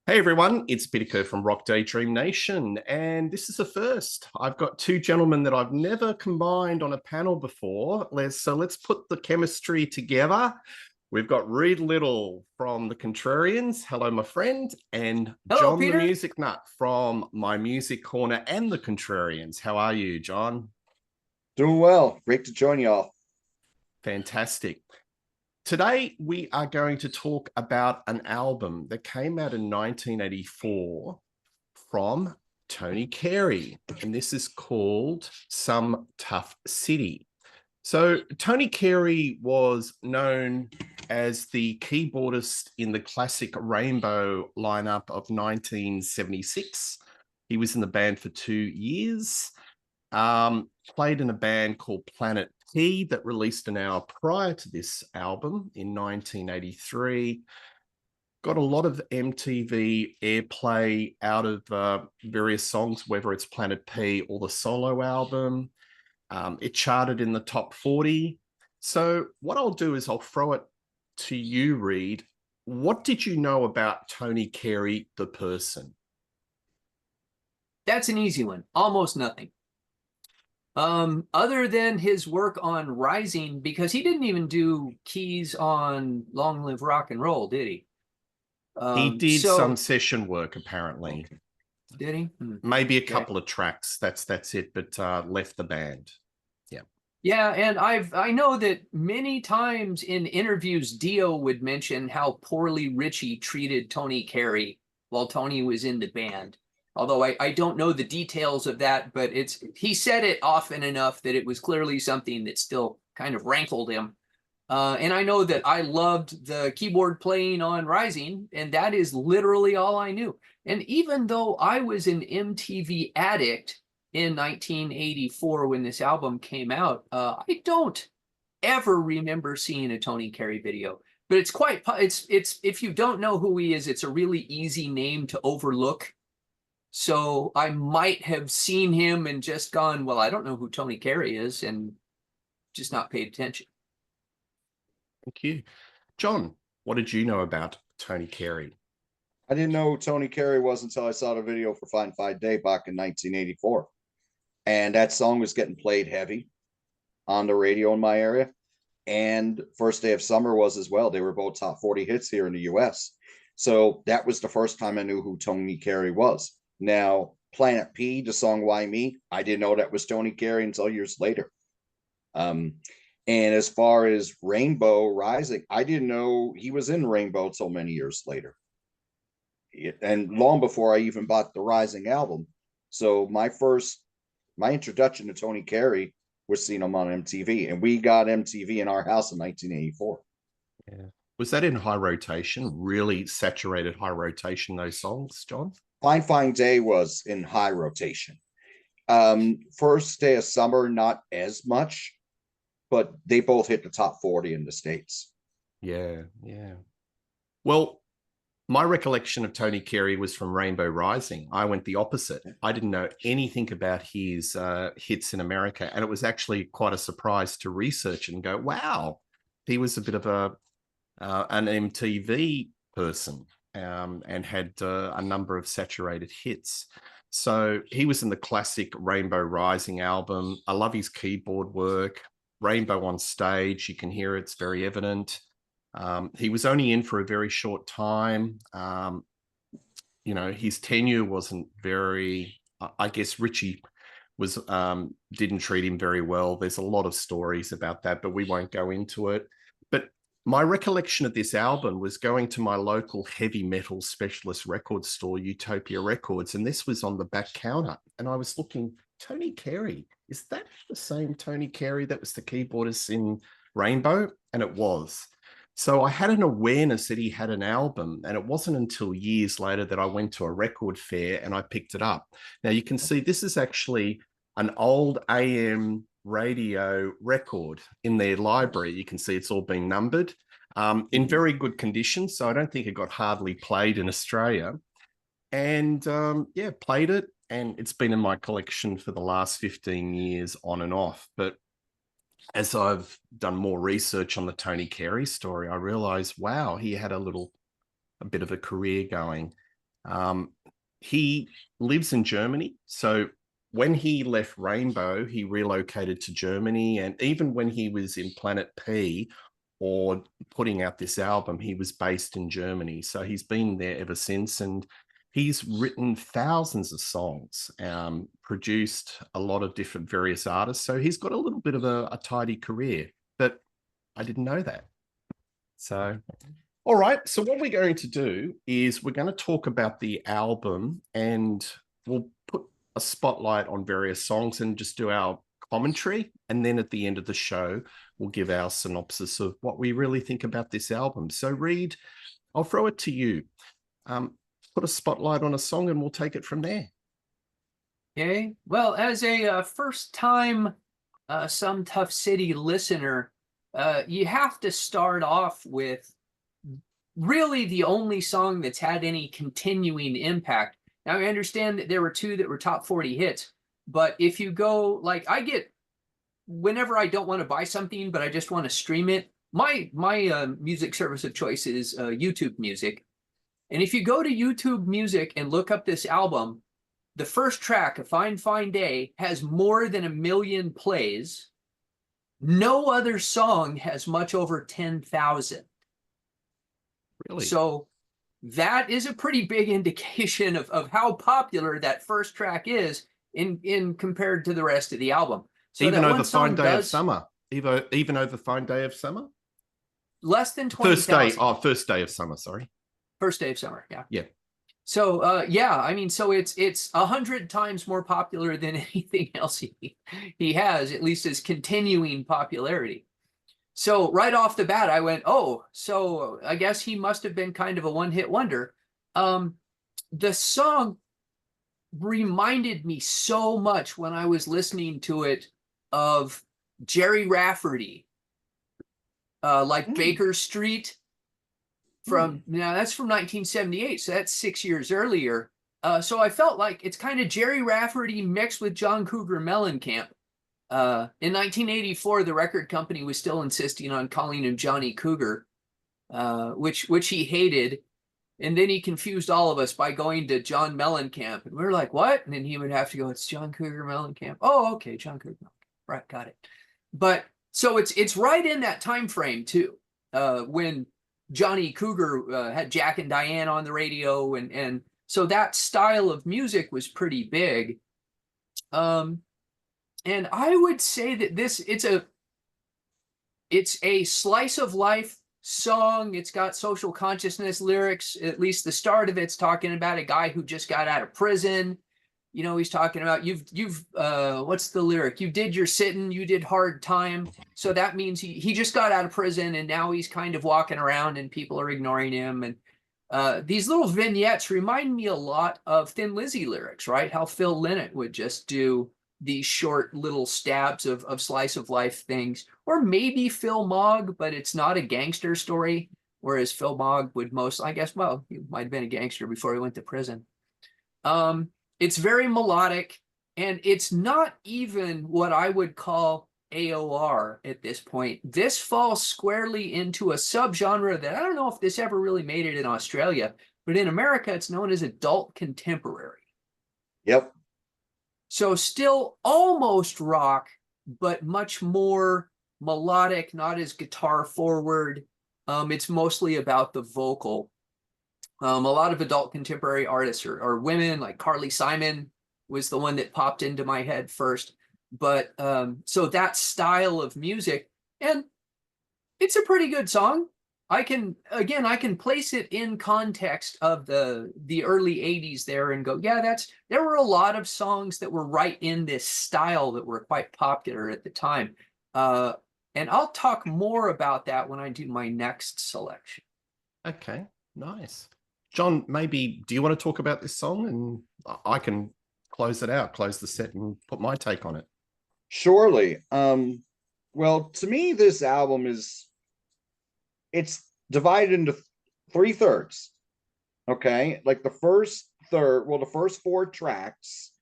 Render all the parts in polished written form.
Hey everyone, it's Peter Kerr from Daydream Nation, and this is the first. I've got two gentlemen that I've never combined on a panel before. Let's put the chemistry together. We've got Reed Little from the Contrarians. Hello, my friend. And Hello, John the Peter. Music Nut from My Music Corner and the Contrarians. How are you, John? Doing well. Great to join y'all. Fantastic. Today, we are going to talk about an album that came out in 1984 from Tony Carey, and this is called Some Tough City. So Tony Carey was known as the keyboardist in the classic Rainbow lineup of 1976. He was in the band for 2 years. Played in a band called Planet P that released an hour prior to this album in 1983. Got a lot of MTV airplay out of various songs, whether it's Planet P or the solo album. It charted in the top 40. So what I'll do is I'll throw it to you, Reed. What did you know about Tony Carey, the person? That's an easy one. Almost nothing. Other than his work on Rising, because he didn't even do keys on Long Live Rock and Roll, did he? He did some session work, apparently. Okay. Did he? Maybe a Okay. couple of tracks. That's it, but left the band. Yeah. Yeah, and I know that many times in interviews, Dio would mention how poorly Richie treated Tony Carey while Tony was in the band. Although I don't know the details of that, but he said it often enough that it was clearly something that still kind of rankled him. And I know that I loved the keyboard playing on Rising, and that is literally all I knew. And even though I was an MTV addict in 1984 when this album came out, I don't ever remember seeing a Tony Carey video. But it's if you don't know who he is, it's a really easy name to overlook. So I might have seen him and just gone, well, I don't know who Tony Carey is, and just not paid attention. Thank you. John, what did you know about Tony Carey? I didn't know who Tony Carey was until I saw the video for Fine Fine Day back in 1984. And that song was getting played heavy on the radio in my area. And First Day of Summer was as well. They were both top 40 hits here in the US. So that was the first time I knew who Tony Carey was. Now, Planet P, the song Why Me, I didn't know that was Tony Carey until years later. And as far as Rainbow Rising, I didn't know he was in Rainbow until many years later. And long before I even bought the Rising album. So my introduction to Tony Carey was seeing him on MTV, and we got MTV in our house in 1984. Yeah. Was that in high rotation? Really saturated high rotation, those songs, John? Fine Fine Day was in high rotation. First Day of Summer, not as much, but they both hit the top 40 in the States. Yeah, yeah. Well, my recollection of Tony Carey was from Rainbow Rising. I went the opposite. I didn't know anything about his hits in America, and it was actually quite a surprise to research and go, wow, he was a bit of an MTV person and had a number of saturated hits. So he was in the classic Rainbow Rising album. I love his keyboard work. Rainbow on stage, you can hear it's very evident. He was only in for a very short time. His tenure wasn't very, I guess Richie was didn't treat him very well. There's a lot of stories about that, but we won't go into it. But my recollection of this album was going to my local heavy metal specialist record store, Utopia Records, and this was on the back counter. And I was looking, Tony Carey, is that the same Tony Carey that was the keyboardist in Rainbow? And it was. So I had an awareness that he had an album, and it wasn't until years later that I went to a record fair and I picked it up. Now you can see this is actually an old AM radio record in their library. You can see it's all been numbered in very good condition. So I don't think it got hardly played in Australia. And yeah, played it. And it's been in my collection for the last 15 years on and off. But as I've done more research on the Tony Carey story, I realized, wow, he had a bit of a career going. He lives in Germany. So when he left Rainbow, he relocated to Germany. And even when he was in Planet P or putting out this album, he was based in Germany. So he's been there ever since. And he's written thousands of songs, produced a lot of different various artists. So he's got a little bit of a tidy career, but I didn't know that. So, all right. So what we're going to do is we're going to talk about the album, and we'll put a spotlight on various songs and just do our commentary. And then at the end of the show, we'll give our synopsis of what we really think about this album. So Reed, I'll throw it to you. Put a spotlight on a song and we'll take it from there. Okay. Well, as a first-time Some Tough City listener, you have to start off with really the only song that's had any continuing impact. Now, I understand that there were 2 that were top 40 hits, but if you go, like I get, whenever I don't want to buy something, but I just want to stream it, my music service of choice is YouTube Music. And if you go to YouTube Music and look up this album, the first track, A Fine, Fine Day, has more than 1 million plays. No other song has much over 10,000. Really? So that is a pretty big indication of how popular that first track is in compared to the rest of the album. So even over Fine Day of Summer. Even over Fine Day of Summer? Less than 20,000. First day of summer, sorry. First Day of Summer, yeah. Yeah. So yeah, I mean, so it's 100 times more popular than anything else he has, at least as continuing popularity. So right off the bat, I went, oh, so I guess he must have been kind of a one-hit wonder. The song reminded me so much when I was listening to it of Jerry Rafferty, like Baker Street. Now that's from 1978, so that's 6 years earlier. So I felt like it's kind of Jerry Rafferty mixed with John Cougar Mellencamp. In 1984, the record company was still insisting on calling him Johnny Cougar, which he hated. And then he confused all of us by going to John Mellencamp. And we were like, what? And then he would have to go, it's John Cougar Mellencamp. Oh, okay, John Cougar Mellencamp. Right, got it. But so it's right in that time frame, too, when Johnny Cougar had Jack and Diane on the radio, and so that style of music was pretty big. And I would say that it's a slice of life song. It's got social consciousness lyrics. At least the start of it's talking about a guy who just got out of prison. You know, he's talking about you've what's the lyric? You did your sitting, you did hard time. So that means he just got out of prison and now he's kind of walking around and people are ignoring him. And these little vignettes remind me a lot of Thin Lizzy lyrics, right? How Phil Lynott would just do these short little stabs of slice of life things, or maybe Phil Mogg, but it's not a gangster story. Whereas Phil Mogg would I guess, well, he might have been a gangster before he went to prison. It's very melodic, and it's not even what I would call AOR at this point. This falls squarely into a subgenre that I don't know if this ever really made it in Australia, but in America, it's known as adult contemporary. Yep. So still almost rock, but much more melodic, not as guitar forward. It's mostly about the vocal. A lot of adult contemporary artists are women, like Carly Simon was the one that popped into my head first. But so that style of music, and it's a pretty good song. I can place it in context of the early 80s there and go, yeah, there were a lot of songs that were right in this style that were quite popular at the time. And I'll talk more about that when I do my next selection. Okay, nice. John, maybe do you want to talk about this song, and I can close it out, close the set, and put my take on it? Surely. Well, to me, this album it's divided into 3/3. Okay, like the first third, well, the first 4 tracks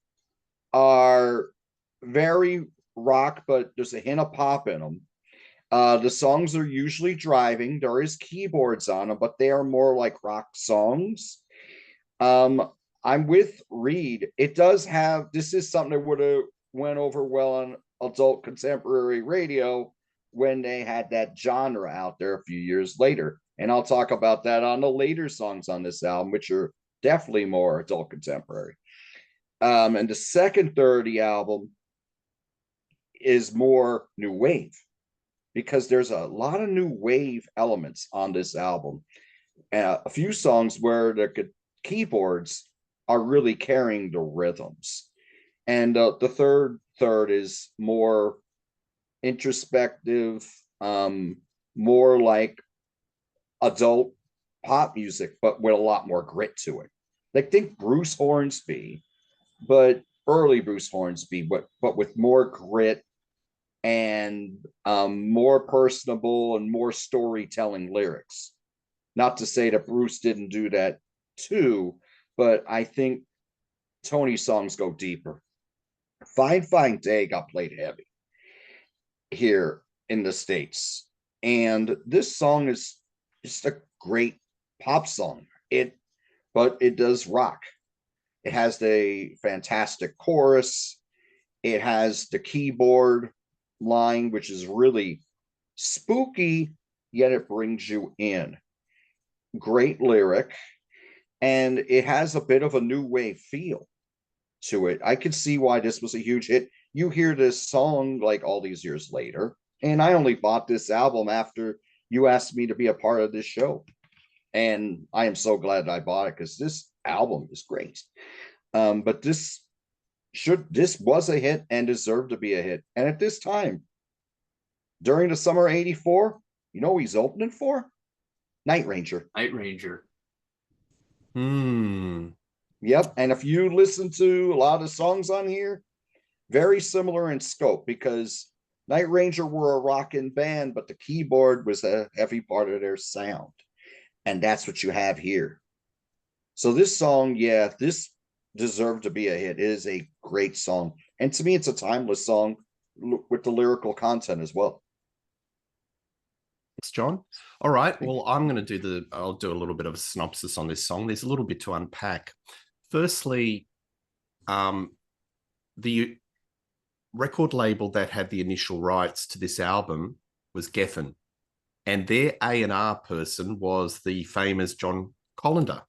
are very rock, but there's a hint of pop in them. The songs are usually driving. There is keyboards on them, but they are more like rock songs. I'm with Reed. It does have, this is something that would have went over well on adult contemporary radio when they had that genre out there a few years later. And I'll talk about that on the later songs on this album, which are definitely more adult contemporary. And the second third of the album is more new wave, because there's a lot of new wave elements on this album. A few songs where the keyboards are really carrying the rhythms. And the third is more introspective, more like adult pop music, but with a lot more grit to it. Like, think Bruce Hornsby, but early Bruce Hornsby, but with more grit and more personable and more storytelling lyrics. Not to say that Bruce didn't do that too, but I think Tony's songs go deeper. Fine Fine Day got played heavy here in the States. And this song is just a great pop song. But it does rock. It has the fantastic chorus. It has the keyboard line, which is really spooky, yet it brings you in. Great lyric. And it has a bit of a new wave feel to it. I could see why this was a huge hit. You hear this song like all these years later, and I only bought this album after you asked me to be a part of this show. And I am so glad I bought it, because this album is great. But this was a hit and deserved to be a hit. And at this time, during the summer of '84, you know who he's opening for? Night Ranger. Night Ranger. Yep. And if you listen to a lot of songs on here, very similar in scope, because Night Ranger were a rockin' band, but the keyboard was a heavy part of their sound. And that's what you have here. So this song, yeah, this deserved to be a hit. It is a great song. And to me, it's a timeless song with the lyrical content as well. Thanks, John. All right. Well, I'll do a little bit of a synopsis on this song. There's a little bit to unpack. Firstly, the record label that had the initial rights to this album was Geffen, and their A&R person was the famous John Colander.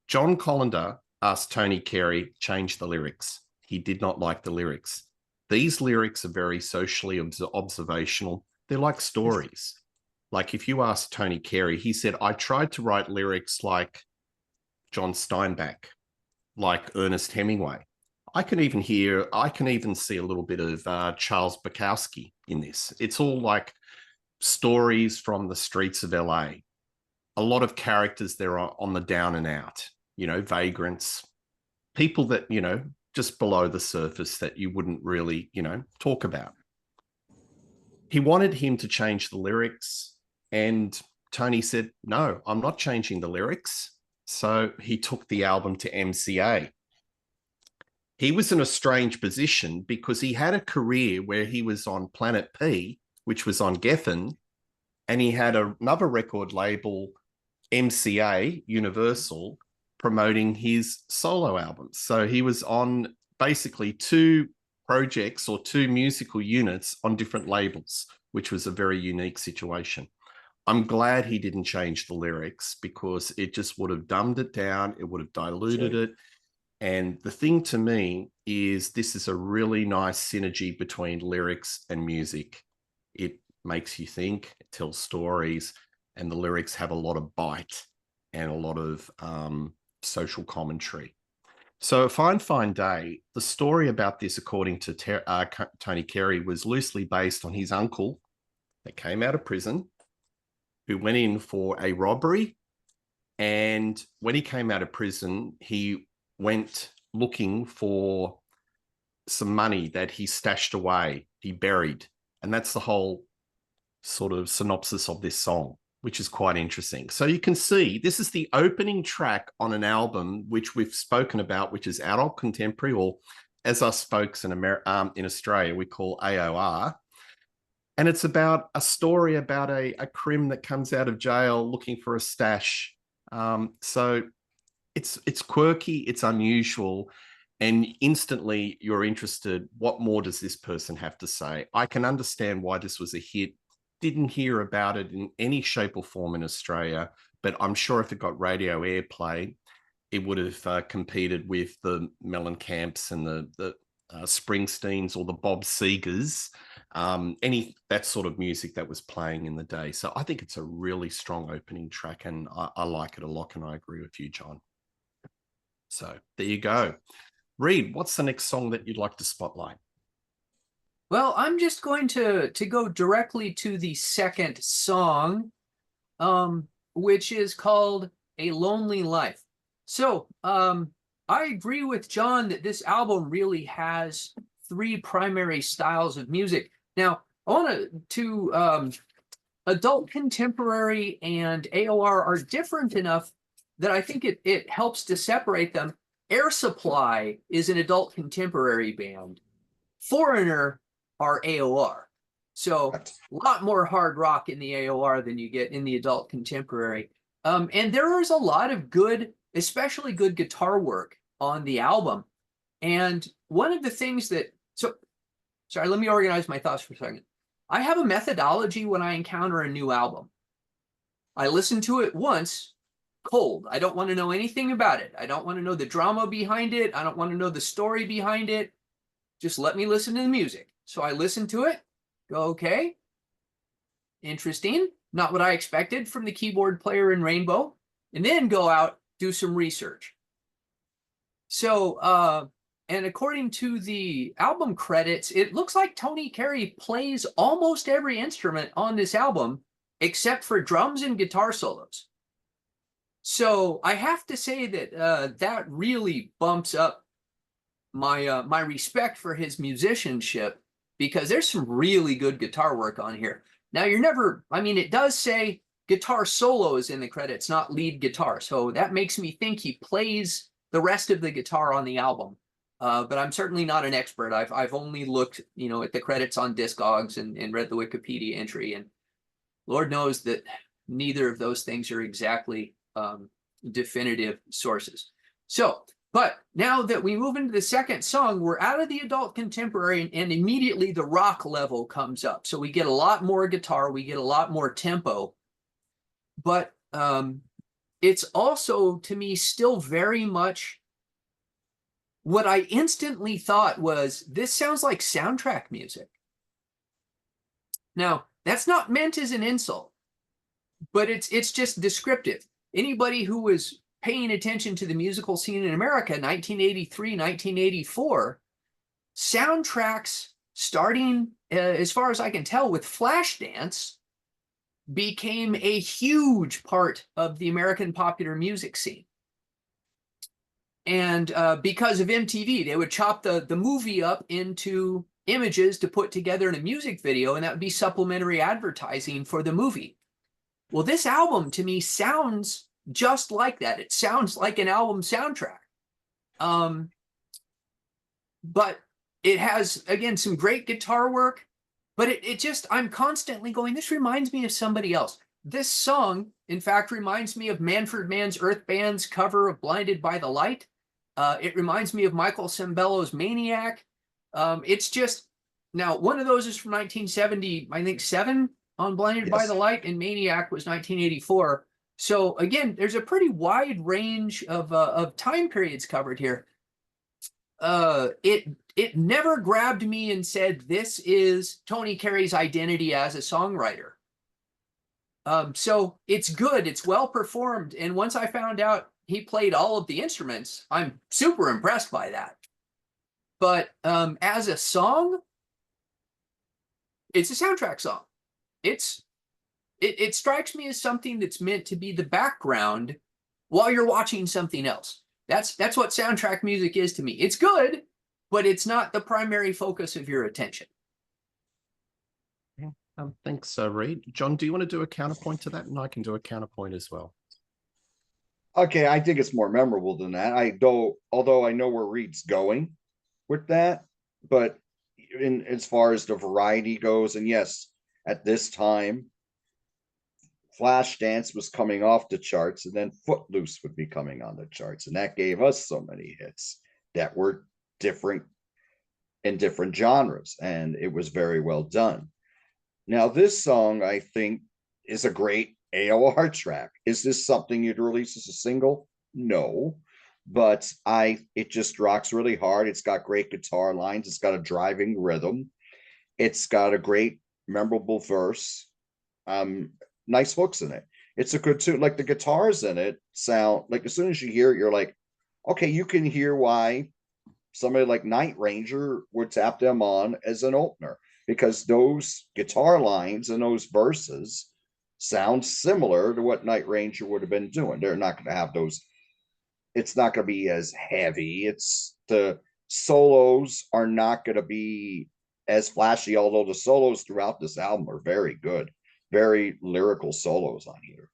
John Colander asked Tony Carey change the lyrics. He did not like the lyrics. These lyrics are very socially observational. They're like stories. Like, if you ask Tony Carey, he said, I tried to write lyrics like John Steinbeck, like Ernest Hemingway. I can even see a little bit of Charles Bukowski in this. It's all like stories from the streets of LA. A lot of characters there are on the down and out, vagrants, people that, just below the surface that you wouldn't really, talk about. He wanted him to change the lyrics, and Tony said, no, I'm not changing the lyrics. So he took the album to MCA. He was in a strange position because he had a career where he was on Planet P, which was on Geffen, and he had another record label, MCA, Universal, promoting his solo albums. So he was on basically two projects or two musical units on different labels, which was a very unique situation. I'm glad he didn't change the lyrics, because it just would have dumbed it down. It would have diluted it. And the thing to me is, this is a really nice synergy between lyrics and music. It makes you think, it tells stories, and the lyrics have a lot of bite and a lot of social commentary. So Fine Fine Day, the story about this, according to Tony Carey, was loosely based on his uncle that came out of prison, who went in for a robbery. And when he came out of prison, he went looking for some money that he stashed away, he buried. And that's the whole sort of synopsis of this song, which is quite interesting. So you can see this is the opening track on an album which we've spoken about, which is adult contemporary, or as us folks in Australia, we call AOR. And it's about a story about a crim that comes out of jail looking for a stash. So it's quirky, it's unusual, and instantly you're interested. What more does this person have to say? I can understand why this was a hit. Didn't hear about it in any shape or form in Australia, but I'm sure if it got radio airplay, it would have competed with the Mellencamp's and the Springsteens or the Bob Segers, any that sort of music that was playing in the day. So I think it's a really strong opening track, and I like it a lot, and I agree with you, John. So there you go. Reed, what's the next song that you'd like to spotlight? Well, I'm just going to go directly to the second song, which is called A Lonely Life. So I agree with John that this album really has three primary styles of music. Now, I want to adult contemporary and AOR are different enough that I think it helps to separate them. Air Supply is an adult contemporary band. Foreigner are AOR. So a lot more hard rock in the AOR than you get in the adult contemporary. And there is a lot of good, especially good guitar work on the album. And one of the things that, sorry, let me organize my thoughts for a second. I have a methodology when I encounter a new album. I listen to it once, cold. I don't want to know anything about it. I don't want to know the drama behind it. I don't want to know the story behind it. Just let me listen to the music. So I listen to it, go, okay, interesting. Not what I expected from the keyboard player in Rainbow. And then go out, do some research. So, and according to the album credits, it looks like Tony Carey plays almost every instrument on this album, except for drums and guitar solos. So I have to say that that really bumps up my my respect for his musicianship, because there's some really good guitar work on here. Now you're never, I mean, it does say guitar solos in the credits, not lead guitar. So that makes me think he plays the rest of the guitar on the album. But I'm certainly not an expert. I've only looked, you know, at the credits on Discogs and read the Wikipedia entry, and Lord knows that neither of those things are exactly definitive sources. So, but now that we move into the second song, we're out of the adult contemporary, and immediately the rock level comes up. So we get a lot more guitar, we get a lot more tempo, but it's also, to me, still very much what I instantly thought was, this sounds like soundtrack music. Now, that's not meant as an insult, but it's just descriptive. Anybody who was paying attention to the musical scene in America, 1983, 1984, soundtracks, starting, as far as I can tell, with Flashdance, became a huge part of the American popular music scene. And because of MTV, they would chop the movie up into images to put together in a music video, and that would be supplementary advertising for the movie. Well, this album to me sounds just like that. It sounds like an album soundtrack. But it has, again, some great guitar work, but it just, I'm constantly going, this reminds me of somebody else. This song, in fact, reminds me of Manfred Mann's Earth Band's cover of Blinded by the Light. It reminds me of Michael Sembello's Maniac. It's just, now one of those is from 1970, I think 7 on Blinded by the Light, and Maniac was 1984. So again, there's a pretty wide range of time periods covered here. It never grabbed me and said, this is Tony Carey's identity as a songwriter. So it's good, it's well performed, and once I found out he played all of the instruments, I'm super impressed by that. But as a song, it's a soundtrack song. It strikes me as something that's meant to be the background while you're watching something else. That's what soundtrack music is to me. It's good, but it's not the primary focus of your attention. Thanks, Reed. John, do you want to do a counterpoint to that? And I can do a counterpoint as well. Okay, I think it's more memorable than that. Although I know where Reed's going with that, but as far as the variety goes, and yes, at this time, Flashdance was coming off the charts, and then Footloose would be coming on the charts, and that gave us so many hits that were different in different genres, and it was very well done. Now, this song, I think, is a great AOR track. Is this something you'd release as a single? No, but it just rocks really hard. It's got great guitar lines. It's got a driving rhythm. It's got a great, memorable verse. Nice hooks in it. It's a good tune. Like the guitars in it sound like, as soon as you hear it, you're like, okay, you can hear why somebody like Night Ranger would tap them on as an opener, because those guitar lines and those verses sound similar to what Night Ranger would have been doing. They're not going to have those. It's not going to be as heavy. It's the solos are not going to be as flashy, although the solos throughout this album are very good, very lyrical solos on here.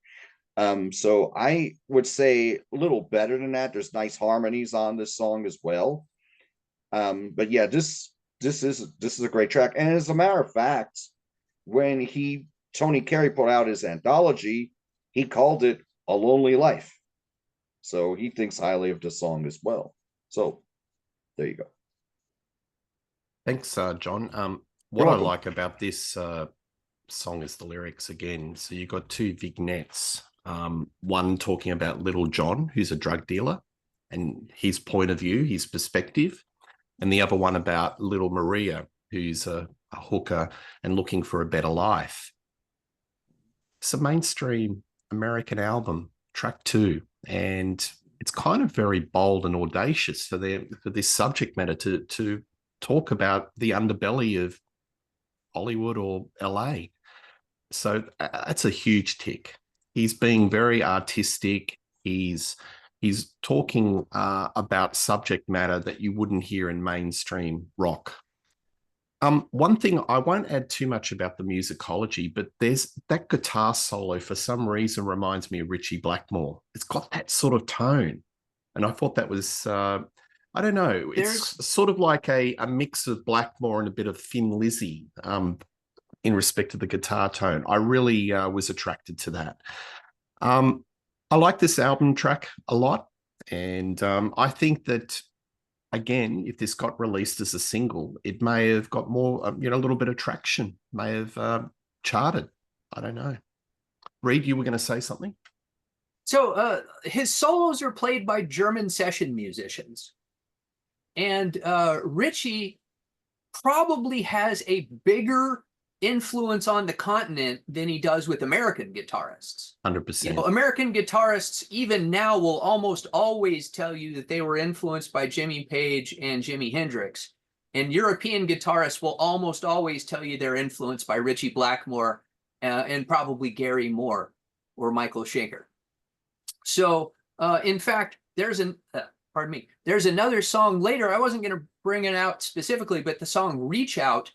So I would say a little better than that. There's nice harmonies on this song as well. But yeah, this is a great track. And as a matter of fact, when Tony Carey put out his anthology, he called it A Lonely Life. So he thinks highly of the song as well. So there you go. Thanks, John. What I like about this song is the lyrics again. So you've got two vignettes. One talking about Little John, who's a drug dealer, and his point of view, his perspective, and the other one about little Maria, who's a hooker and looking for a better life. It's a mainstream American album, track 2, and it's kind of very bold and audacious for this subject matter to talk about the underbelly of Hollywood or LA. So that's a huge tick. He's being very artistic. He's talking about subject matter that you wouldn't hear in mainstream rock. One thing, I won't add too much about the musicology, but there's that guitar solo for some reason reminds me of Ritchie Blackmore. It's got that sort of tone. And I thought that was, I don't know, it's sort of like a mix of Blackmore and a bit of Thin Lizzy in respect to the guitar tone. I really was attracted to that. I like this album track a lot. And I think that, again, if this got released as a single, it may have got more, a little bit of traction, may have charted. I don't know. Reed, you were going to say something? So his solos are played by German session musicians. And Ritchie probably has a bigger influence on the continent than he does with American guitarists. 100%. American guitarists even now will almost always tell you that they were influenced by Jimmy Page and Jimi Hendrix. And European guitarists will almost always tell you they're influenced by Ritchie Blackmore and probably Gary Moore or Michael Schenker. So in fact, there's another song later. I wasn't going to bring it out specifically, but the song Reach Out,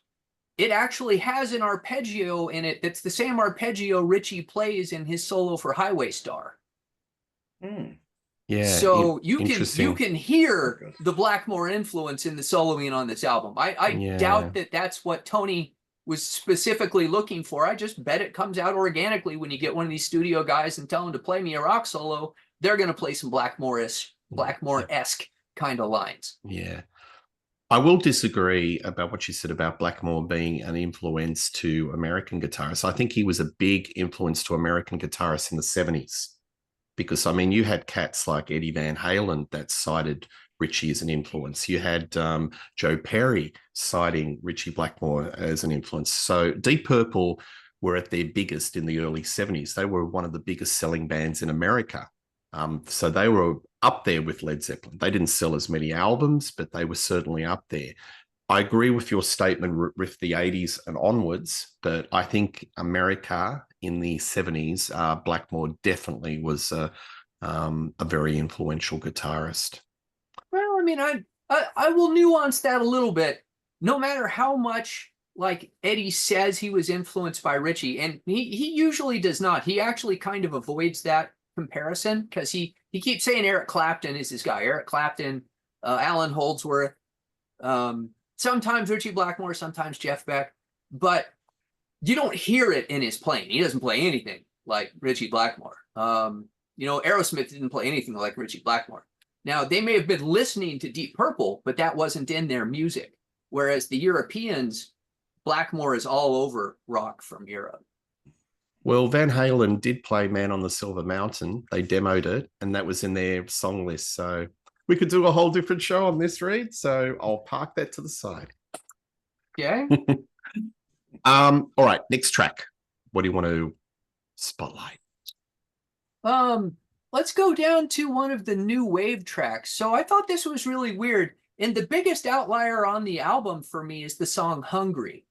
it actually has an arpeggio in it that's the same arpeggio Ritchie plays in his solo for Highway Star. Yeah. So you can hear the Blackmore influence in the soloing on this album. I doubt that that's what Tony was specifically looking for. I just bet it comes out organically when you get one of these studio guys and tell them to play me a rock solo. They're going to play some Blackmore-esque kind of lines. Yeah. I will disagree about what you said about Blackmore being an influence to American guitarists. I think he was a big influence to American guitarists in the 70s. Because, I mean, you had cats like Eddie Van Halen that cited Ritchie as an influence. You had Joe Perry citing Ritchie Blackmore as an influence. So Deep Purple were at their biggest in the early 70s. They were one of the biggest selling bands in America. So they were up there with Led Zeppelin. They didn't sell as many albums, but they were certainly up there. I agree with your statement with the 80s and onwards, but I think America in the 70s, Blackmore definitely was a very influential guitarist. Well, I mean, I will nuance that a little bit. No matter how much, like, Eddie says he was influenced by Ritchie, and he usually does not. He actually kind of avoids that comparison because he keeps saying Eric Clapton is his guy. Eric Clapton, Alan Holdsworth, sometimes Ritchie Blackmore, sometimes Jeff Beck, but you don't hear it in his playing. He doesn't play anything like Richie Blackmore. You know, Aerosmith didn't play anything like Richie Blackmore. Now, they may have been listening to Deep Purple, but that wasn't in their music. Whereas the Europeans, Blackmore is all over rock from Europe. Well, Van Halen did play Man on the Silver Mountain. They demoed it, and that was in their song list. So we could do a whole different show on this, Reed. So I'll park that to the side. Okay. All right, next track. What do you want to spotlight? Let's go down to one of the new wave tracks. So I thought this was really weird. And the biggest outlier on the album for me is the song Hungry,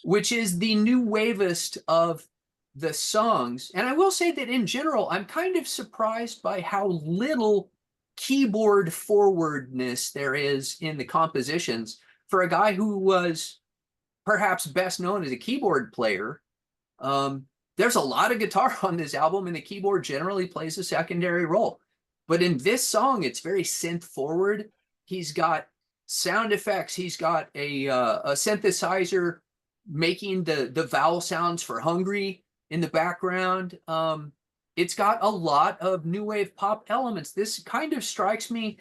which is the new wavest of the songs. And I will say that in general, I'm kind of surprised by how little keyboard forwardness there is in the compositions for a guy who was perhaps best known as a keyboard player. There's a lot of guitar on this album, and the keyboard generally plays a secondary role. But in this song, it's very synth forward. He's got sound effects. He's got a synthesizer making the vowel sounds for Hungry in the background. It's got a lot of new wave pop elements. This kind of strikes me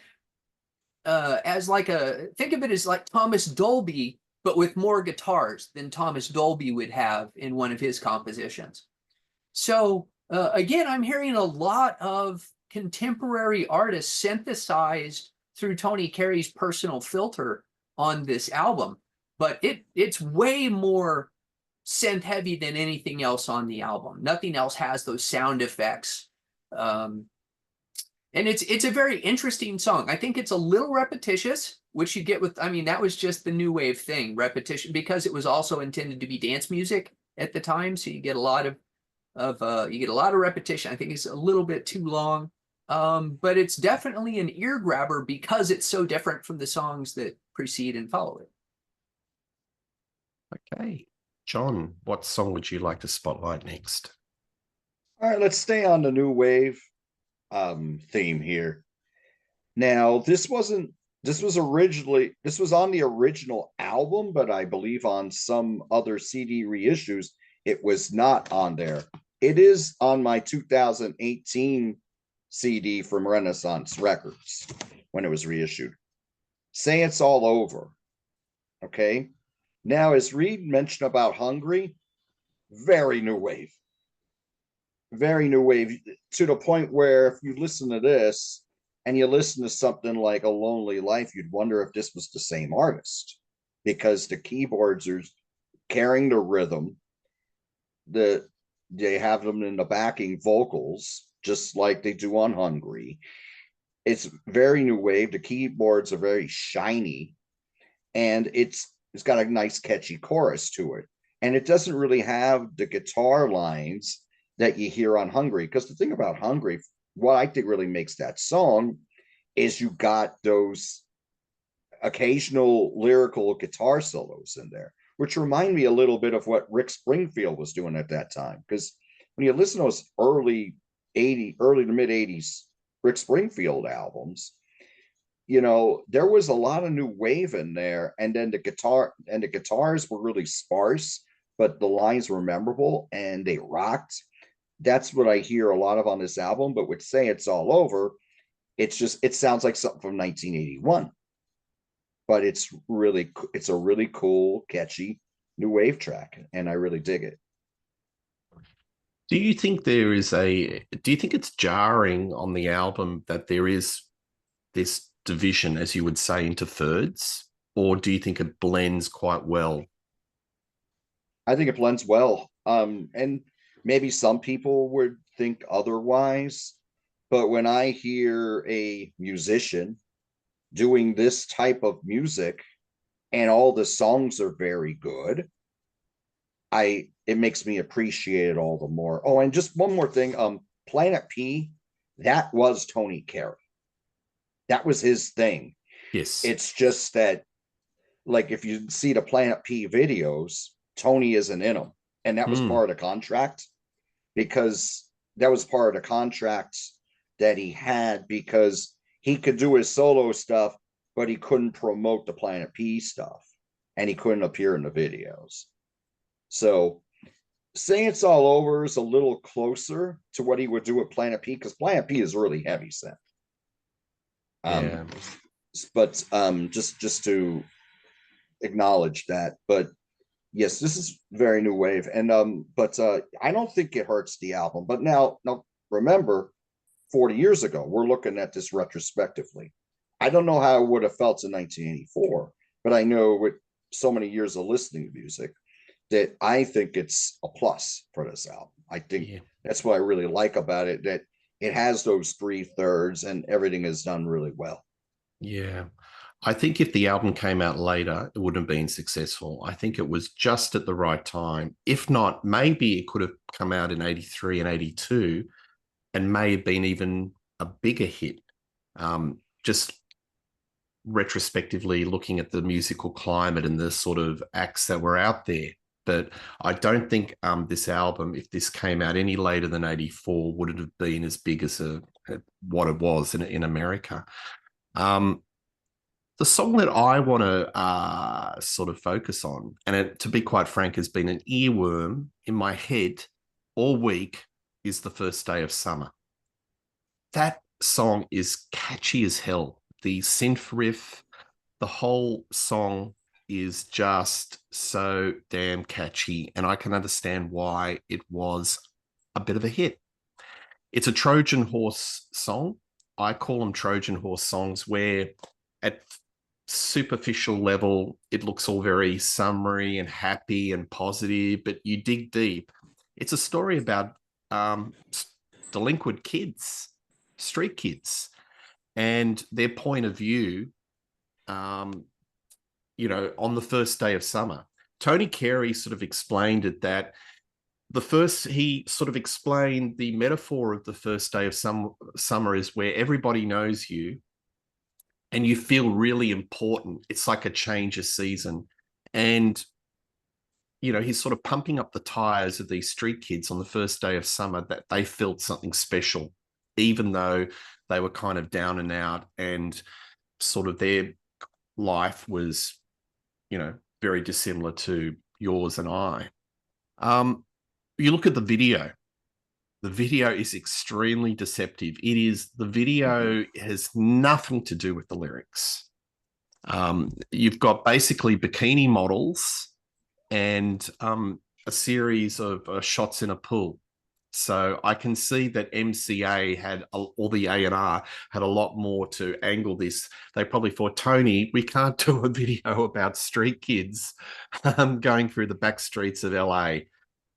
as like think of it as like Thomas Dolby, but with more guitars than Thomas Dolby would have in one of his compositions. So again, I'm hearing a lot of contemporary artists synthesized through Tony Carey's personal filter on this album, but it's way more synth heavy than anything else on the album. Nothing else has those sound effects. And it's a very interesting song. I think it's a little repetitious, which you get with, I mean, that was just the new wave thing, repetition, because it was also intended to be dance music at the time. So you get a lot of repetition. I think it's a little bit too long. But it's definitely an ear grabber because it's so different from the songs that precede and follow it. Okay. John, what song would you like to spotlight next? All right, let's stay on the new wave theme here. Now, this was on the original album, but I believe on some other CD reissues, it was not on there. It is on my 2018 CD from Renaissance Records when it was reissued. Say It's All Over. Okay. Now, as Reed mentioned about Hungry, very new wave. Very new wave, to the point where if you listen to this and you listen to something like A Lonely Life, you'd wonder if this was the same artist, because the keyboards are carrying the rhythm. They have them in the backing vocals, just like they do on Hungry. It's very new wave. The keyboards are very shiny, and it's got a nice catchy chorus to it. And it doesn't really have the guitar lines that you hear on Hungry. Because the thing about Hungry, what I think really makes that song is you got those occasional lyrical guitar solos in there, which remind me a little bit of what Rick Springfield was doing at that time. Because when you listen to those early to mid 80s Rick Springfield albums, you know, there was a lot of new wave in there, and then the guitars were really sparse, but the lines were memorable and they rocked. That's what I hear a lot of on this album. But with Say It's All Over, it sounds like something from 1981, but it's a really cool, catchy new wave track, and I really dig it. Do you think it's jarring on the album that there is this division, as you would say, into thirds, or do you think it blends quite well? I think it blends well. And maybe some people would think otherwise, but when I hear a musician doing this type of music and all the songs are very good, it makes me appreciate it all the more. Oh, and just one more thing, Planet P, that was Tony Carey. That was his thing. Yes. It's just that, like, if you see the Planet P videos, Tony isn't in them. And that was part of the contract, because that was part of the contract that he had, because he could do his solo stuff, but he couldn't promote the Planet P stuff, and he couldn't appear in the videos. So Say It's All Over is a little closer to what he would do at Planet P, because Planet P is really heavy synth. Yeah. But just to acknowledge that. But yes, this is very new wave, and but I don't think it hurts the album. But now remember, 40 years ago, we're looking at this retrospectively. I don't know how it would have felt in 1984, but I know with so many years of listening to music that I think it's a plus for this album. I think that's what I really like about it, that it has those 3/3 and everything is done really well. Yeah. I think if the album came out later, it wouldn't have been successful. I think it was just at the right time. If not, maybe it could have come out in 83 and 82 and may have been even a bigger hit. Just retrospectively looking at the musical climate and the sort of acts that were out there. But I don't think this album, if this came out any later than 84, would have been as big as what it was in America. The song that I want to sort of focus on, and it, to be quite frank, has been an earworm in my head all week, is The First Day of Summer. That song is catchy as hell. The synth riff, the whole song is just so damn catchy, and I can understand why it was a bit of a hit. It's a Trojan horse song. I call them Trojan horse songs, where at superficial level it looks all very summery and happy and positive, but you dig deep. It's a story about delinquent kids, street kids, and their point of view, you know, on the first day of summer. Tony Carey sort of explained it, that he sort of explained the metaphor of the first day of summer is where everybody knows you and you feel really important. It's like a change of season. And, you know, he's sort of pumping up the tires of these street kids on the first day of summer, that they felt something special, even though they were kind of down and out and sort of their life was, you know, very dissimilar to yours and I. You look at the video. The video is extremely deceptive. The video has nothing to do with the lyrics. You've got basically bikini models and a series of shots in a pool. So I can see that MCA or the A&R had a lot more to angle this. They probably thought, Tony, we can't do a video about street kids going through the back streets of LA.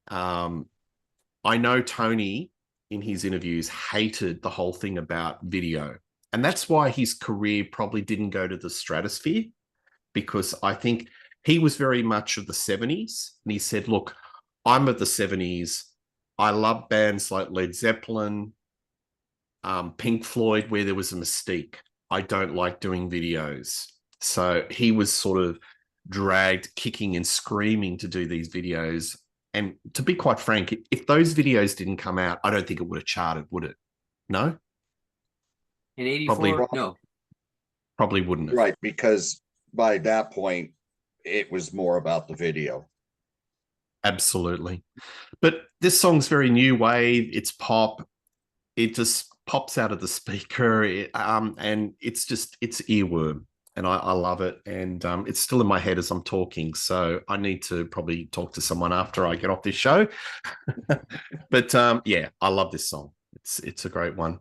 I know Tony, in his interviews, hated the whole thing about video. And that's why his career probably didn't go to the stratosphere, because I think he was very much of the 70s. And he said, look, I'm of the 70s. I love bands like Led Zeppelin, Pink Floyd, where there was a mystique. I don't like doing videos. So he was sort of dragged kicking and screaming to do these videos. And to be quite frank, if those videos didn't come out, I don't think it would have charted, would it? No? In 84? No. Probably wouldn't have. Right, because by that point, it was more about the video. Absolutely. But this song's very new wave. It's pop. It just pops out of the speaker. And it's earworm. And I love it. And it's still in my head as I'm talking. So I need to probably talk to someone after I get off this show. But yeah, I love this song. It's a great one.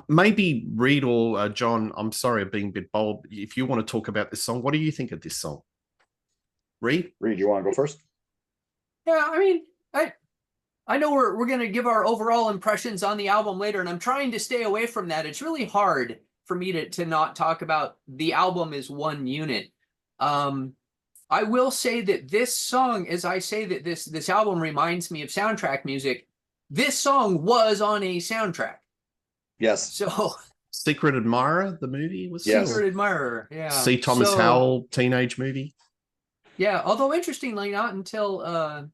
Maybe Reed or John, I'm sorry I'm being a bit bold. If you want to talk about this song, what do you think of this song? Reed, you want to go first? Yeah, I mean, I know we're going to give our overall impressions on the album later, and I'm trying to stay away from that. It's really hard for me to not talk about the album as one unit. I will say that this song, as I say that this album reminds me of soundtrack music, this song was on a soundtrack. Yes. So Secret Admirer, the movie was Secret Admirer, yeah. C. Thomas Howell teenage movie. Yeah, although interestingly, not until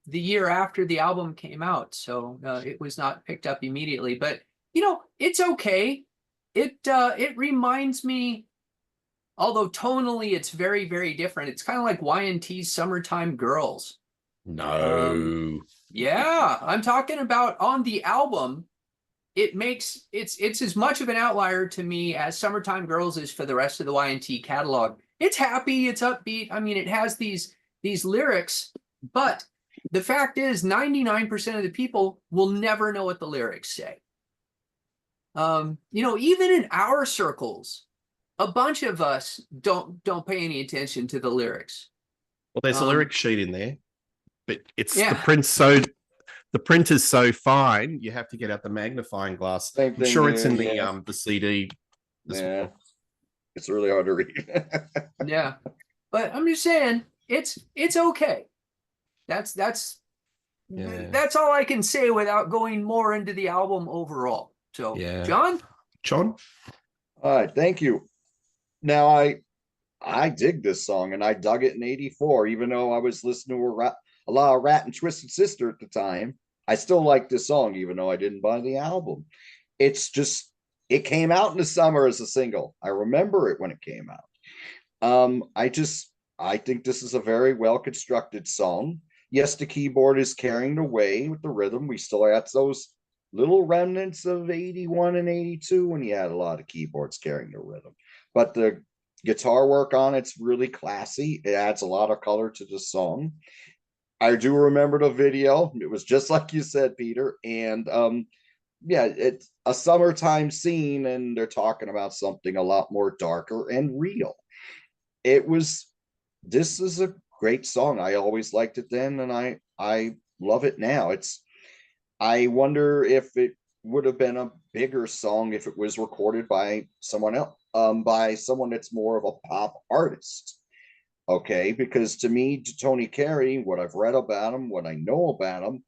the year after the album came out, so it was not picked up immediately. But you know, it's okay. It reminds me, although tonally it's very, very different. It's kind of like Y&T's Summertime Girls. No. Yeah, I'm talking about on the album. It's as much of an outlier to me as Summertime Girls is for the rest of the Y&T catalog. It's happy, it's upbeat. I mean, it has these lyrics, but the fact is 99% of the people will never know what the lyrics say. You know, even in our circles, a bunch of us don't pay any attention to the lyrics. Well, there's a lyric sheet in there, but it's Yeah. the print is so fine, you have to get out the magnifying glass. Same I'm thing sure it's here, in yeah. the CD as Yeah. well. It's really hard to read. Yeah, but I'm just saying it's okay. That's all I can say without going more into the album overall. So, Yeah. John? All right, thank you. Now I dig this song, and I dug it in '84, even though I was listening to a lot of Rat and Twisted Sister at the time. I still like this song, even though I didn't buy the album. It's just, it came out in the summer as a single. I remember it when it came out. I think this is a very well constructed song. Yes, the keyboard is carrying the way with the rhythm. We still have those little remnants of '81 and '82 when you had a lot of keyboards carrying the rhythm. But the guitar work on it's really classy. It adds a lot of color to the song. I do remember the video. It was just like you said, Peter. And yeah, it's a summertime scene, and they're talking about something a lot more darker and real. This is a great song. I always liked it then, and I love it now. I wonder if it would have been a bigger song if it was recorded by someone else, by someone that's more of a pop artist. Okay, because to me, Tony Carey, what I've read about him, what I know about him,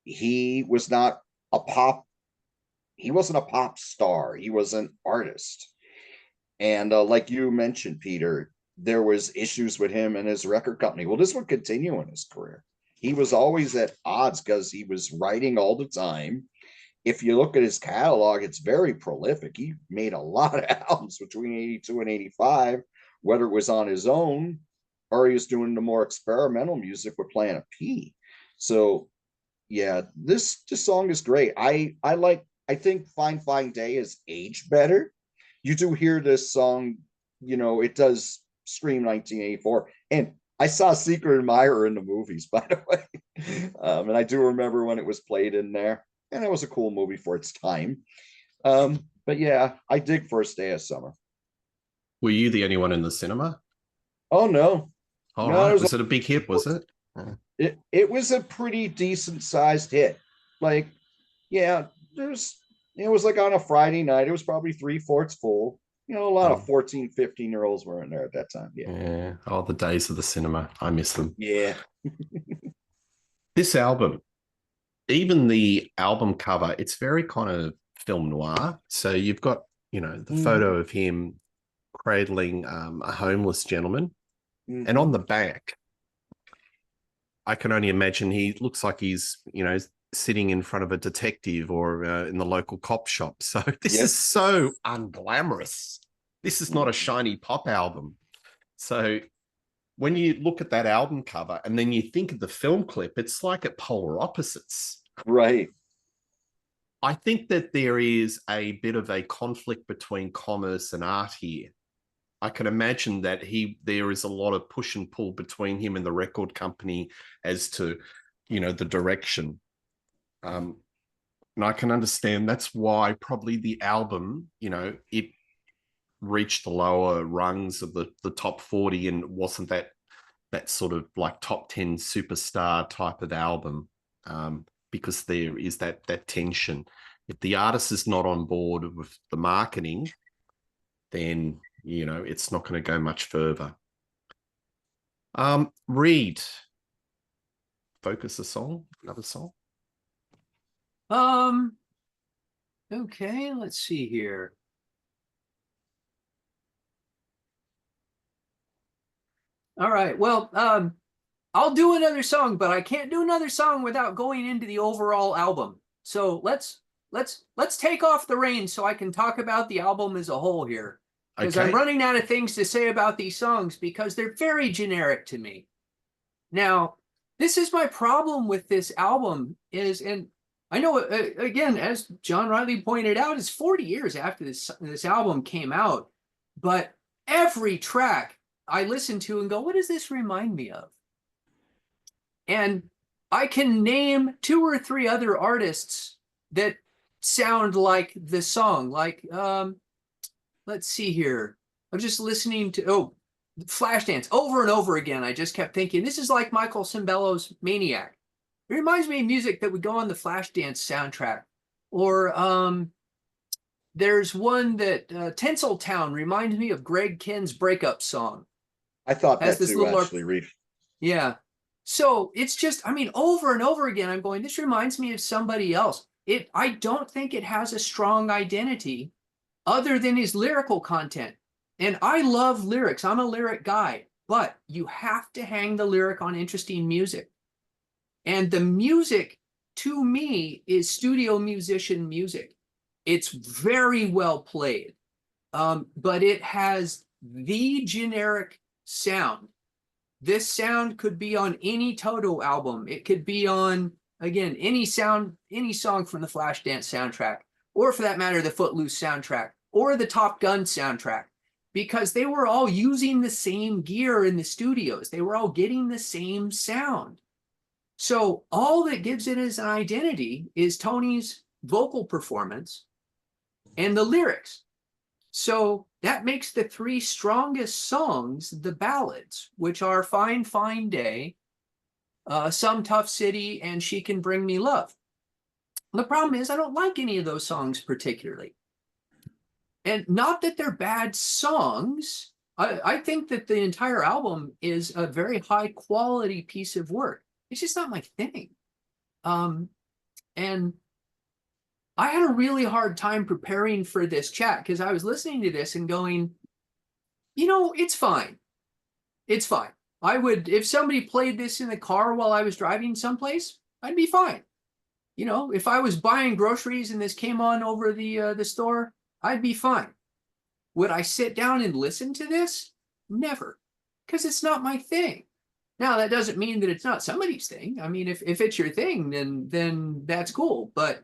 he was not a pop. He wasn't a pop star. He was an artist. And like you mentioned, Peter, there was issues with him and his record company. Well, this would continue in his career. He was always at odds because he was writing all the time. If you look at his catalog, it's very prolific. He made a lot of albums between '82 and '85, whether it was on his own or he was doing the more experimental music with Planet P. So yeah, this song is great. I think Fine Day has aged better. You do hear this song, it does scream 1984. And I saw Secret Admirer in the movies, by the way. And I do remember when it was played in there. And it was a cool movie for its time. But yeah, I dig First Day of Summer. Were you the only one in the cinema? Oh, no. All No, right. Was it a big hit, was it? It was a pretty decent sized hit. Like, yeah, it was like on a Friday night. It was probably 3/4 full. A lot of 14, 15-year-olds were in there at that time. Yeah. Oh, the days of the cinema. I miss them. Yeah. This album, even the album cover, it's very kind of film noir. So you've got, the photo of him cradling a homeless gentleman. And on the back, I can only imagine he looks like he's, sitting in front of a detective or in the local cop shop. So this is so unglamorous. This is not a shiny pop album. So when you look at that album cover and then you think of the film clip, it's like at polar opposites. Right. I think that there is a bit of a conflict between commerce and art here. I can imagine that there is a lot of push and pull between him and the record company as to, the direction. And I can understand that's why probably the album, it reached the lower rungs of the top 40 and wasn't that sort of like top 10 superstar type of album, because there is that tension. If the artist is not on board with the marketing, then it's not going to go much further. Reed, focus a song, another song. Okay, let's see here. All right. Well, I'll do another song, but I can't do another song without going into the overall album. So let's take off the reins so I can talk about the album as a whole here. Because I'm running out of things to say about these songs because they're very generic to me. Now, this is my problem with this album is, and I know again, as John Riley pointed out, it's 40 years after this album came out, but every track I listen to and go, what does this remind me of? And I can name 2 or 3 other artists that sound like this song. Like, let's see here. I'm just listening to Flashdance over and over again. I just kept thinking, this is like Michael Cimbello's Maniac. It reminds me of music that would go on the Flashdance soundtrack. Or there's one that Tinseltown reminds me of Greg Kinn's breakup song. I thought Has that this too, little actually, Reef. Yeah. So it's just, I mean, over and over again, I'm going, this reminds me of somebody else. I don't think it has a strong identity other than his lyrical content. And I love lyrics. I'm a lyric guy, but you have to hang the lyric on interesting music. And the music, to me, is studio musician music. It's very well played, but it has the generic sound. This sound could be on any Toto album. It could be on, again, any song from the Flashdance soundtrack, or for that matter, the Footloose soundtrack, or the Top Gun soundtrack, because they were all using the same gear in the studios. They were all getting the same sound. So all that gives it as an identity is Tony's vocal performance and the lyrics. So that makes the 3 strongest songs the ballads, which are Fine, Fine Day, Some Tough City, and She Can Bring Me Love. The problem is I don't like any of those songs particularly. And not that they're bad songs. I think that the entire album is a very high quality piece of work. It's just not my thing. And I had a really hard time preparing for this chat because I was listening to this and going, it's fine. It's fine. I would, if somebody played this in the car while I was driving someplace, I'd be fine. If I was buying groceries and this came on over the store, I'd be fine. Would I sit down and listen to this? Never, because it's not my thing. Now, that doesn't mean that it's not somebody's thing. I mean, if it's your thing, then that's cool. But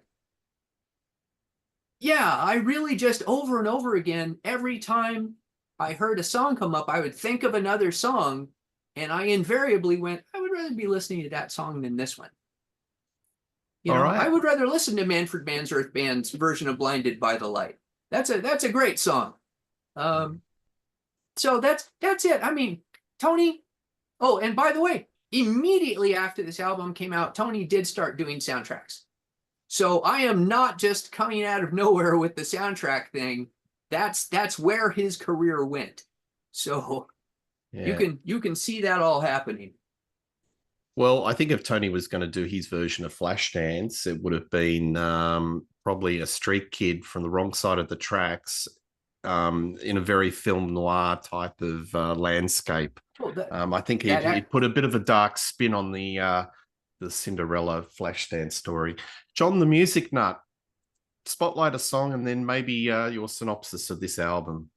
yeah, I really just over and over again, every time I heard a song come up, I would think of another song, and I invariably went, I would rather be listening to that song than this one. All right. I would rather listen to Manfred Mann's Earth Band's version of Blinded by the Light. That's a great song. So that's it. I mean, Tony. Oh, and by the way, immediately after this album came out, Tony did start doing soundtracks. So I am not just coming out of nowhere with the soundtrack thing. That's where his career went. So yeah. You can see that all happening. Well, I think if Tony was going to do his version of Flashdance, it would have been probably a street kid from the wrong side of the tracks in a very film noir type of landscape. I think he'd put a bit of a dark spin on the Cinderella Flashdance story. John, the music nut, spotlight a song and then maybe your synopsis of this album.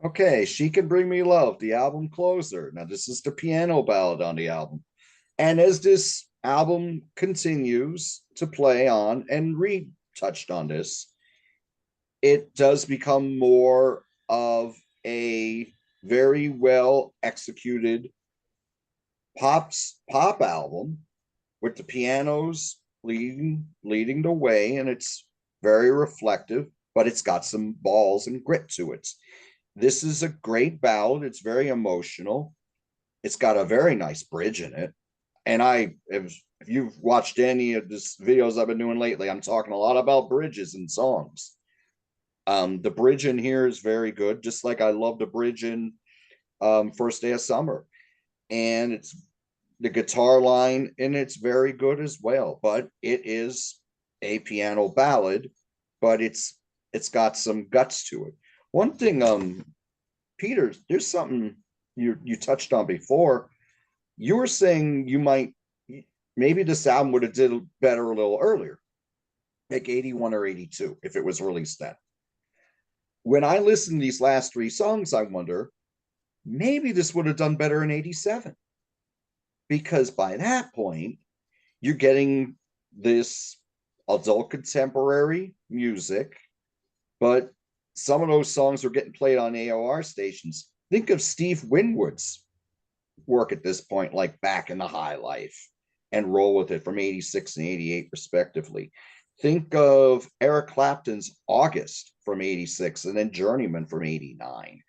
Okay, She Can Bring Me Love, the album closer. Now, this is the piano ballad on the album. And as this album continues to play on, and Reed touched on this, it does become more of a very well executed pop album with the pianos leading the way, and it's very reflective, but it's got some balls and grit to it. This is a great ballad. It's very emotional. It's got a very nice bridge in it. And if you've watched any of these videos I've been doing lately, I'm talking a lot about bridges and songs. The bridge in here is very good, just like I love the bridge in First Day of Summer. And it's the guitar line, and it's very good as well. But it is a piano ballad, but it's got some guts to it. One thing, Peter, there's something you touched on before. You were saying maybe this album would have did better a little earlier, like 81 or 82, if it was released then. When I listen to these last 3 songs, I wonder, maybe this would have done better in 87. because by that point, you're getting this adult contemporary music, but some of those songs are getting played on AOR stations. Think of Steve Winwood's work at this point, like Back in the High Life and Roll With It from 86 and 88, respectively. Think of Eric Clapton's August from 86 and then Journeyman from 89.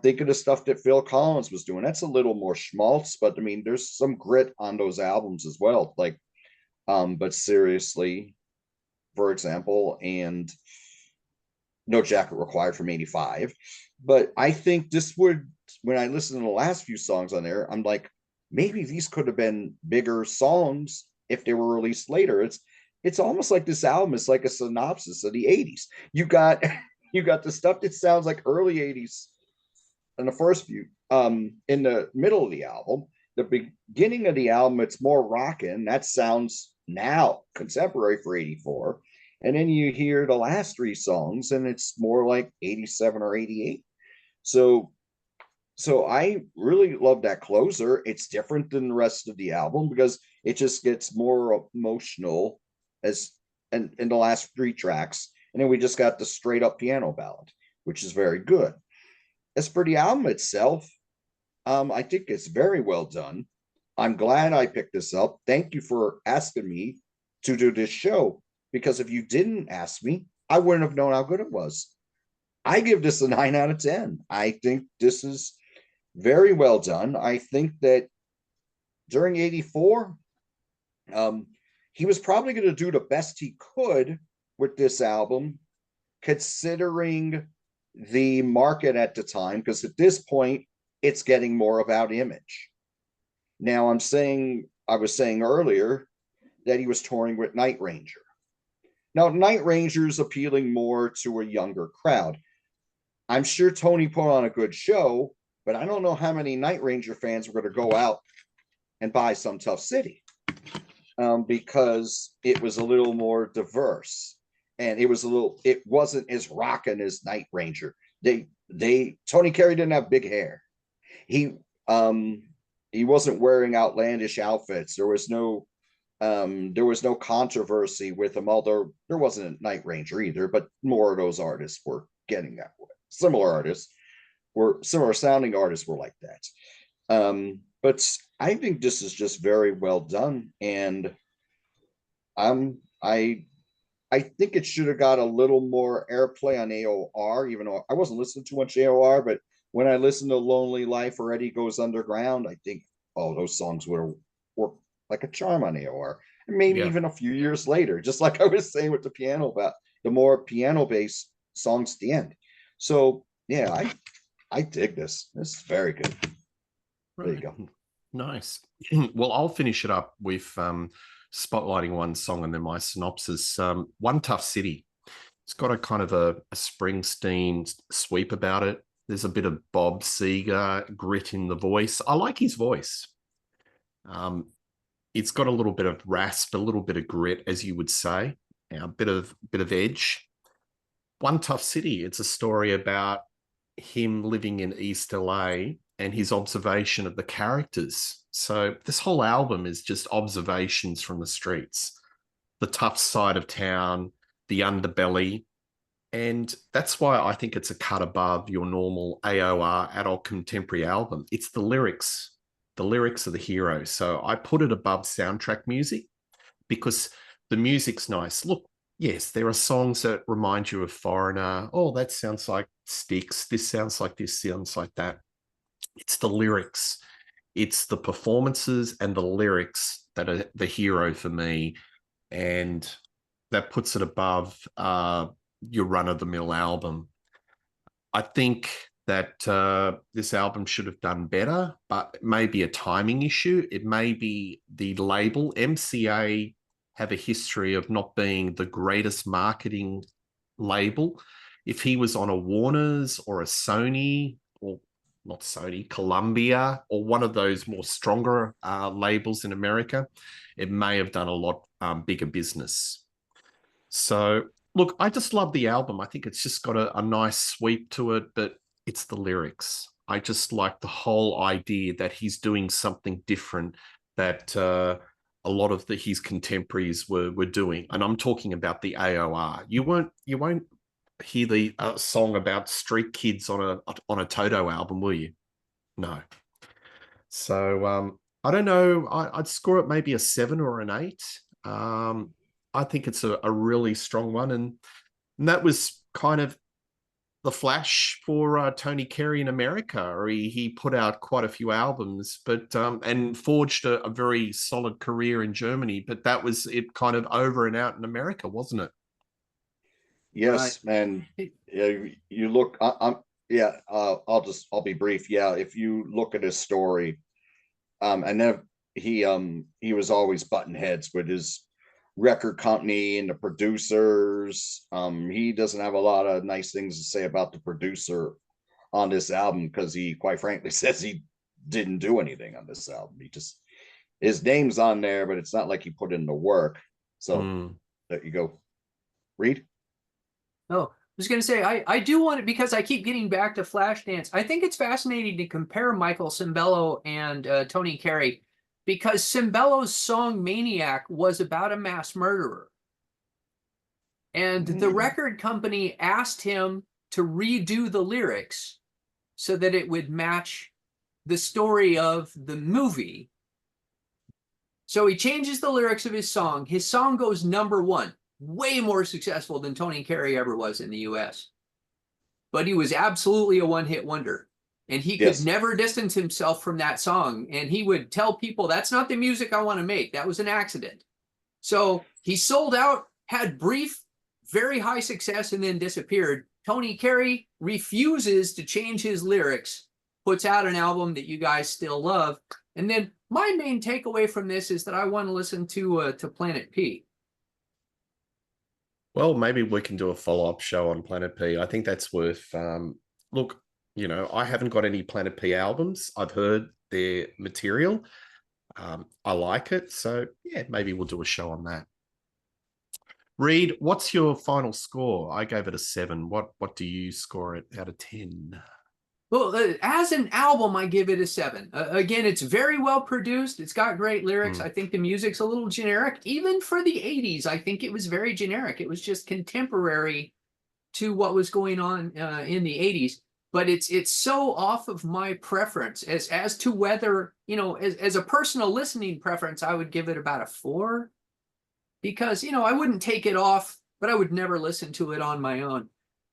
Think of the stuff that Phil Collins was doing. That's a little more schmaltz, but I mean, there's some grit on those albums as well. Like, but seriously, for example, and No Jacket Required from 85. But I think this would, when I listen to the last few songs on there, I'm like, maybe these could have been bigger songs if they were released later. It's almost like this album is like a synopsis of the 80s. You got you got the stuff that sounds like early 80s in the first few, in the middle of the album. The beginning of the album, it's more rockin'. That sounds now contemporary for 84. And then you hear the last three songs and it's more like 87 or 88. So I really love that closer. It's different than the rest of the album because it just gets more emotional as in the last three tracks. And then we just got the straight up piano ballad, which is very good. As for the album itself, I think it's very well done. I'm glad I picked this up. Thank you for asking me to do this show, because if you didn't ask me, I wouldn't have known how good it was. I give this a 9 out of 10. I think this is very well done. I think that during 84, he was probably going to do the best he could with this album, considering the market at the time, because at this point, it's getting more about image. Now, I was saying earlier that he was touring with Night Ranger. Now, Night Ranger's appealing more to a younger crowd. I'm sure Tony put on a good show, but I don't know how many Night Ranger fans were going to go out and buy Some Tough City, because it was a little more diverse, and it wasn't as rocking as Night Ranger. Tony Carey didn't have big hair. He wasn't wearing outlandish outfits. There was no controversy with him, although there wasn't a Night Ranger either, but more of those artists were getting that way. Similar sounding artists were like that. But I think this is just very well done, and I think it should have got a little more airplay on AOR, even though I wasn't listening to much AOR, but when I listened to Lonely Life or Eddie Goes Underground, I think, those songs would have worked like a charm on AOR. And maybe even a few years later, just like I was saying with the piano, about the more piano-based songs at the end. So yeah, I dig this. This is very good. Right. There you go. Nice. Well, I'll finish it up with spotlighting one song and then my synopsis. One Tough City. It's got a kind of a Springsteen sweep about it. There's a bit of Bob Seger grit in the voice. I like his voice. It's got a little bit of rasp, a little bit of grit, as you would say, a bit of edge. One Tough City. It's a story about him living in East LA and his observation of the characters. So this whole album is just observations from the streets, the tough side of town, the underbelly. And that's why I think it's a cut above your normal AOR adult contemporary album. It's the lyrics. The lyrics are the hero. So I put it above soundtrack music because the music's nice. Look, yes, there are songs that remind you of Foreigner. Oh, that sounds like Styx. This sounds like this, sounds like that. It's the lyrics. It's the performances and the lyrics that are the hero for me. And that puts it above your run-of-the-mill album. I think that this album should have done better, but it may be a timing issue. It may be the label. MCA have a history of not being the greatest marketing label. If he was on a Warner's or a Sony, or not Sony, Columbia, or one of those more stronger labels in America, it may have done a lot bigger business. So, look, I just love the album. I think it's just got a nice sweep to it, but it's the lyrics. I just like the whole idea that he's doing something different that a lot of his contemporaries were doing. And I'm talking about the AOR. You won't hear the song about street kids on a Toto album, will you? No. So I don't know. I'd score it maybe a 7 or an 8. I think it's a really strong one, and that was kind of the flash for Tony Carey in America. Or he put out quite a few albums, but and forged a very solid career in Germany. But that was it, kind of over and out in America, wasn't it? Yes, man. Yeah, you look. I'll be brief. Yeah, if you look at his story, and then he was always button heads with his record company and the producers. He doesn't have a lot of nice things to say about the producer on this album, because he quite frankly says he didn't do anything on this album. He just, his name's on there, but it's not like he put in the work. So there you go. Reed? Oh, I was going to say, I do want it, because I keep getting back to Flashdance. I think it's fascinating to compare Michael Cimbello and Tony Carey, because Cimbello's song Maniac was about a mass murderer. And the record company asked him to redo the lyrics so that it would match the story of the movie. So he changes the lyrics of his song. His song goes #1, way more successful than Tony Carey ever was in the US. But he was absolutely a one-hit wonder. And he could never distance himself from that song. And he would tell people, that's not the music I want to make. That was an accident. So he sold out, had brief, very high success, and then disappeared. Tony Carey refuses to change his lyrics, puts out an album that you guys still love. And then my main takeaway from this is that I want to listen to Planet P. Well, maybe we can do a follow-up show on Planet P. I think that's worth look. You know, I haven't got any Planet P albums. I've heard their material. I like it. So, yeah, maybe we'll do a show on that. Reed, what's your final score? I gave it a 7. What do you score it out of 10? Well, as an album, I give it a 7. Again, it's very well produced. It's got great lyrics. I think the music's a little generic. Even for the 80s, I think it was very generic. It was just contemporary to what was going on in the 80s. But it's so off of my preference as to whether, you know, as a personal listening preference, I would give it about a 4, because, you know, I wouldn't take it off, but I would never listen to it on my own.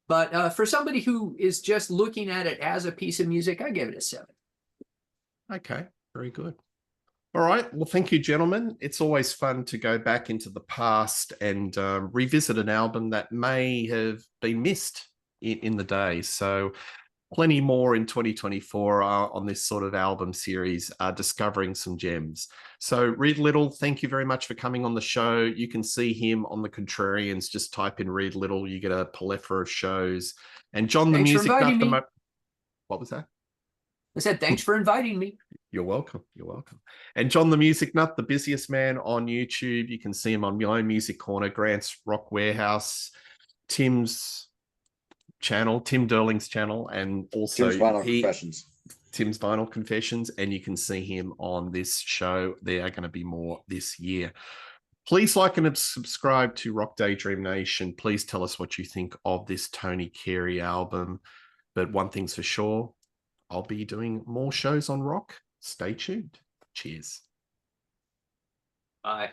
But for somebody who is just looking at it as a piece of music, I give it a 7. Okay, very good. All right. Well, thank you, gentlemen. It's always fun to go back into the past and revisit an album that may have been missed in the day. So plenty more in 2024 on this sort of album series, discovering some gems. So Reed Little, thank you very much for coming on the show. You can see him on the Contrarians. Just type in Reed Little. You get a plethora of shows. And John the Music Nut. What was that? I said, thanks for inviting me. You're welcome. You're welcome. And John the Music Nut, the busiest man on YouTube. You can see him on My Music Corner, Grant's Rock Warehouse, Tim's channel, Tim Derling's channel, and also Tim's Vinyl Confessions, and you can see him on this show. There are going to be more this year. Please like and subscribe to Rock Daydream Nation. Please tell us what you think of this Tony Carey album. But one thing's for sure, I'll be doing more shows on rock. Stay tuned. Cheers. Bye.